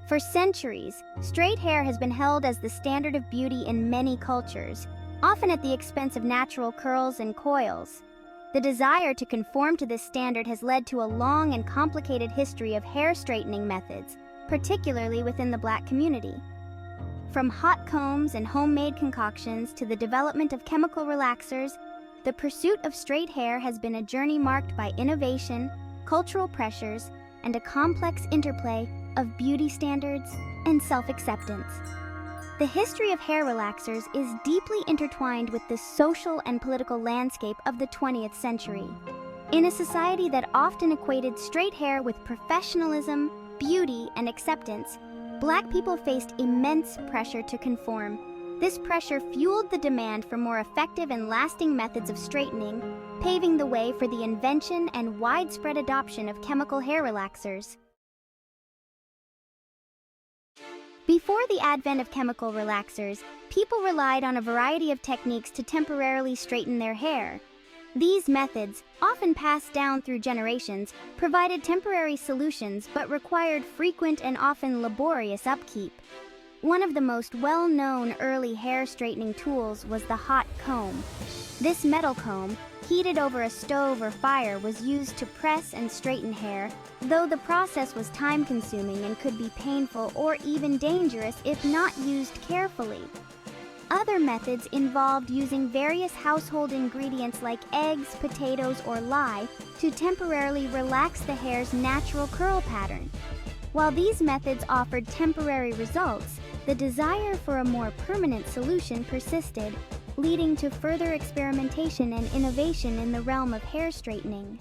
For centuries, straight hair has been held as the standard of beauty in many cultures, often at the expense of natural curls and coils. The desire to conform to this standard has led to a long and complicated history of hair straightening methods, particularly within the Black community. From hot combs and homemade concoctions to the development of chemical relaxers, the pursuit of straight hair has been a journey marked by innovation, cultural pressures, and a complex interplay of beauty standards and self-acceptance. The history of hair relaxers is deeply intertwined with the social and political landscape of the 20th century. In a society that often equated straight hair with professionalism, beauty, and acceptance, Black people faced immense pressure to conform. This pressure fueled the demand for more effective and lasting methods of straightening, paving the way for the invention and widespread adoption of chemical hair relaxers. Before the advent of chemical relaxers, people relied on a variety of techniques to temporarily straighten their hair. These methods, often passed down through generations, provided temporary solutions but required frequent and often laborious upkeep. One of the most well-known early hair straightening tools was the hot comb. This metal comb, heated over a stove or fire, was used to press and straighten hair, though the process was time-consuming and could be painful or even dangerous if not used carefully. Other methods involved using various household ingredients like eggs, potatoes, or lye to temporarily relax the hair's natural curl pattern. While these methods offered temporary results, the desire for a more permanent solution persisted, leading to further experimentation and innovation in the realm of hair straightening.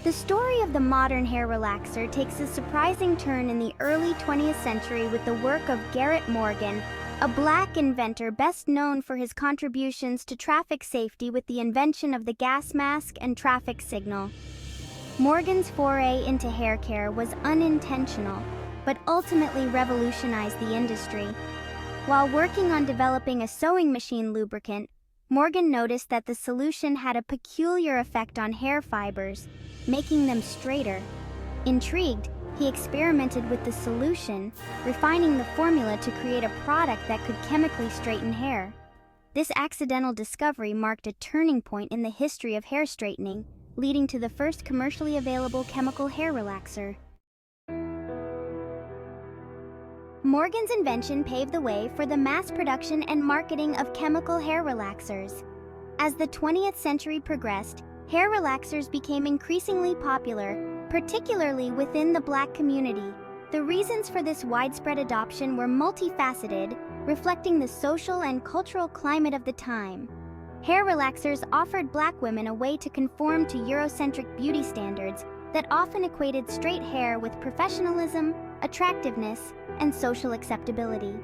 The story of the modern hair relaxer takes a surprising turn in the early 20th century with the work of Garrett Morgan, a Black inventor best known for his contributions to traffic safety with the invention of the gas mask and traffic signal. Morgan's foray into hair care was unintentional, but ultimately revolutionized the industry. While working on developing a sewing machine lubricant, Morgan noticed that the solution had a peculiar effect on hair fibers, making them straighter. Intrigued, he experimented with the solution, refining the formula to create a product that could chemically straighten hair. This accidental discovery marked a turning point in the history of hair straightening, leading to the first commercially available chemical hair relaxer. Morgan's invention paved the way for the mass production and marketing of chemical hair relaxers. As the 20th century progressed, hair relaxers became increasingly popular, particularly within the Black community. The reasons for this widespread adoption were multifaceted, reflecting the social and cultural climate of the time. Hair relaxers offered Black women a way to conform to Eurocentric beauty standards that often equated straight hair with professionalism, attractiveness, and social acceptability.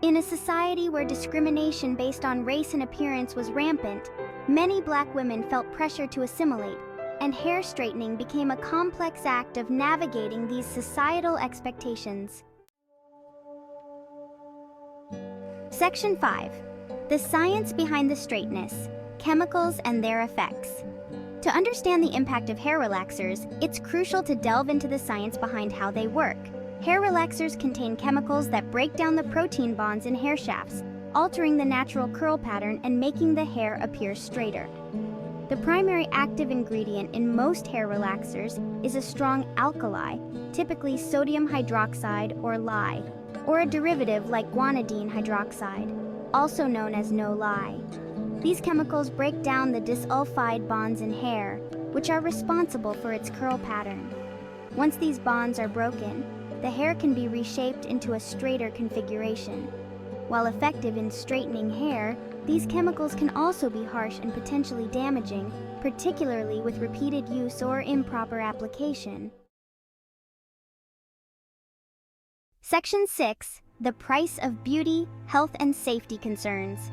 In a society where discrimination based on race and appearance was rampant, many Black women felt pressure to assimilate, and hair straightening became a complex act of navigating these societal expectations. Section 5. The science behind the straightness, chemicals and their effects. To understand the impact of hair relaxers, it's crucial to delve into the science behind how they work. Hair relaxers contain chemicals that break down the protein bonds in hair shafts, altering the natural curl pattern and making the hair appear straighter. The primary active ingredient in most hair relaxers is a strong alkali, typically sodium hydroxide or lye, or a derivative like guanidine hydroxide, also known as no-lye. These chemicals break down the disulfide bonds in hair, which are responsible for its curl pattern. Once these bonds are broken, the hair can be reshaped into a straighter configuration. While effective in straightening hair, these chemicals can also be harsh and potentially damaging, particularly with repeated use or improper application. Section 6. The price of beauty, health, and safety concerns.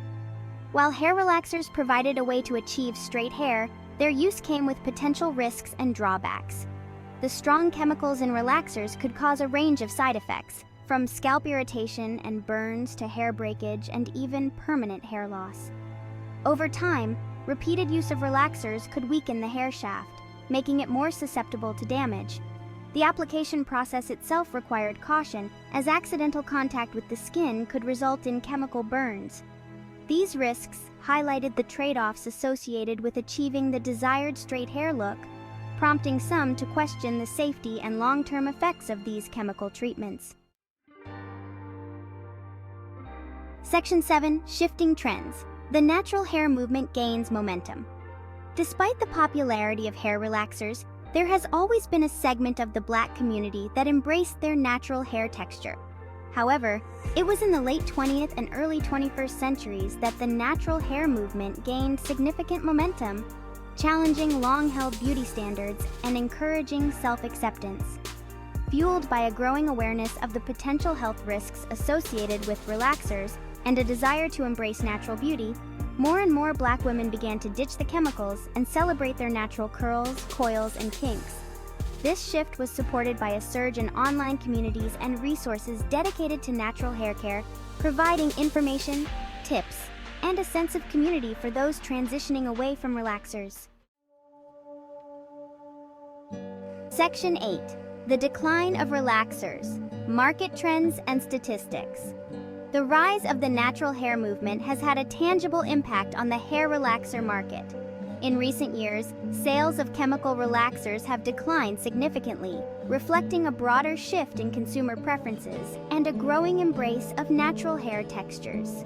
While hair relaxers provided a way to achieve straight hair, their use came with potential risks and drawbacks. The strong chemicals in relaxers could cause a range of side effects, from scalp irritation and burns to hair breakage and even permanent hair loss. Over time, repeated use of relaxers could weaken the hair shaft, making it more susceptible to damage. The application process itself required caution, as accidental contact with the skin could result in chemical burns. These risks highlighted the trade-offs associated with achieving the desired straight hair look, prompting some to question the safety and long-term effects of these chemical treatments. Section 7. Shifting Trends. The natural hair movement gains momentum. Despite the popularity of hair relaxers, there has always been a segment of the Black community that embraced their natural hair texture. However, it was in the late 20th and early 21st centuries that the natural hair movement gained significant momentum, challenging long-held beauty standards and encouraging self-acceptance. Fueled by a growing awareness of the potential health risks associated with relaxers and a desire to embrace natural beauty, more and more Black women began to ditch the chemicals and celebrate their natural curls, coils, and kinks. This shift was supported by a surge in online communities and resources dedicated to natural hair care, providing information, tips, and a sense of community for those transitioning away from relaxers. Section 8. The decline of relaxers, market trends and statistics. The rise of the natural hair movement has had a tangible impact on the hair relaxer market. In recent years, sales of chemical relaxers have declined significantly, reflecting a broader shift in consumer preferences and a growing embrace of natural hair textures.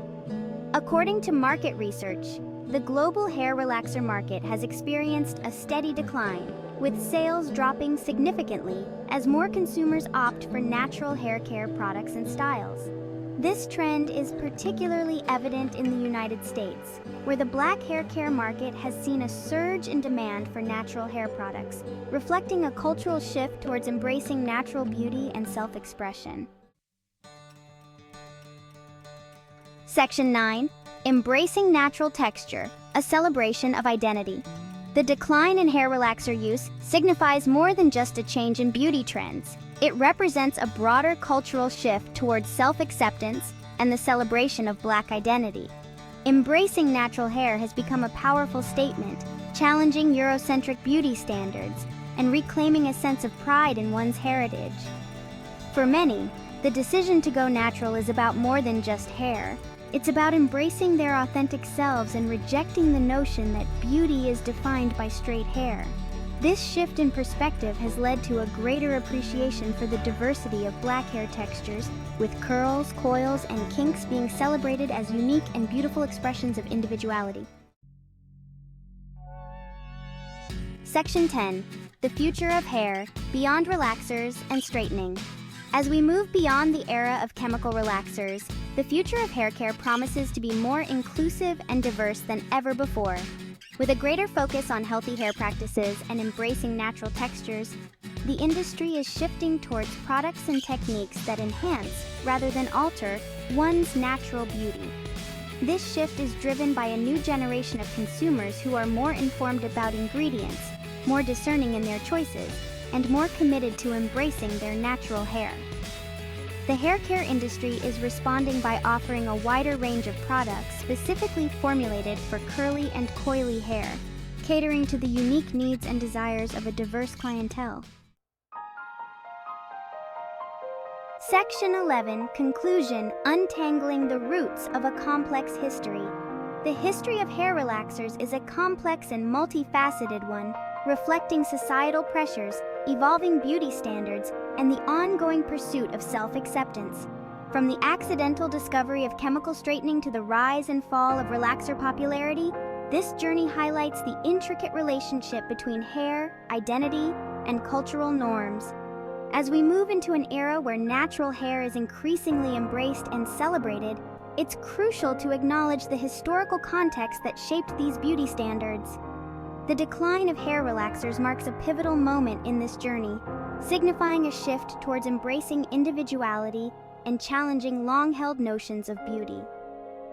According to market research, the global hair relaxer market has experienced a steady decline, with sales dropping significantly as more consumers opt for natural hair care products and styles. This trend is particularly evident in the United States, where the Black hair care market has seen a surge in demand for natural hair products, reflecting a cultural shift towards embracing natural beauty and self-expression. Section 9. Embracing natural texture, a celebration of identity. The decline in hair relaxer use signifies more than just a change in beauty trends. It represents a broader cultural shift towards self-acceptance and the celebration of Black identity. Embracing natural hair has become a powerful statement, challenging Eurocentric beauty standards and reclaiming a sense of pride in one's heritage. For many, the decision to go natural is about more than just hair. It's about embracing their authentic selves and rejecting the notion that beauty is defined by straight hair. This shift in perspective has led to a greater appreciation for the diversity of Black hair textures, with curls, coils, and kinks being celebrated as unique and beautiful expressions of individuality. Section 10. The future of hair, beyond relaxers and straightening. As we move beyond the era of chemical relaxers, the future of hair care promises to be more inclusive and diverse than ever before. With a greater focus on healthy hair practices and embracing natural textures, the industry is shifting towards products and techniques that enhance, rather than alter, one's natural beauty. This shift is driven by a new generation of consumers who are more informed about ingredients, more discerning in their choices, and more committed to embracing their natural hair. The hair care industry is responding by offering a wider range of products specifically formulated for curly and coily hair, catering to the unique needs and desires of a diverse clientele. Section 11. Conclusion. Untangling the roots of a complex history. The history of hair relaxers is a complex and multifaceted one, reflecting societal pressures, evolving beauty standards, and the ongoing pursuit of self-acceptance. From the accidental discovery of chemical straightening to the rise and fall of relaxer popularity, this journey highlights the intricate relationship between hair, identity, and cultural norms. As we move into an era where natural hair is increasingly embraced and celebrated, it's crucial to acknowledge the historical context that shaped these beauty standards. The decline of hair relaxers marks a pivotal moment in this journey, signifying a shift towards embracing individuality and challenging long-held notions of beauty.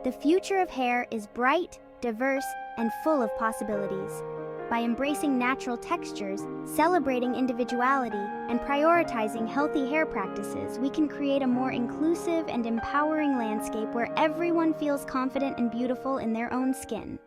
The future of hair is bright, diverse, and full of possibilities. By embracing natural textures, celebrating individuality, and prioritizing healthy hair practices, we can create a more inclusive and empowering landscape where everyone feels confident and beautiful in their own skin.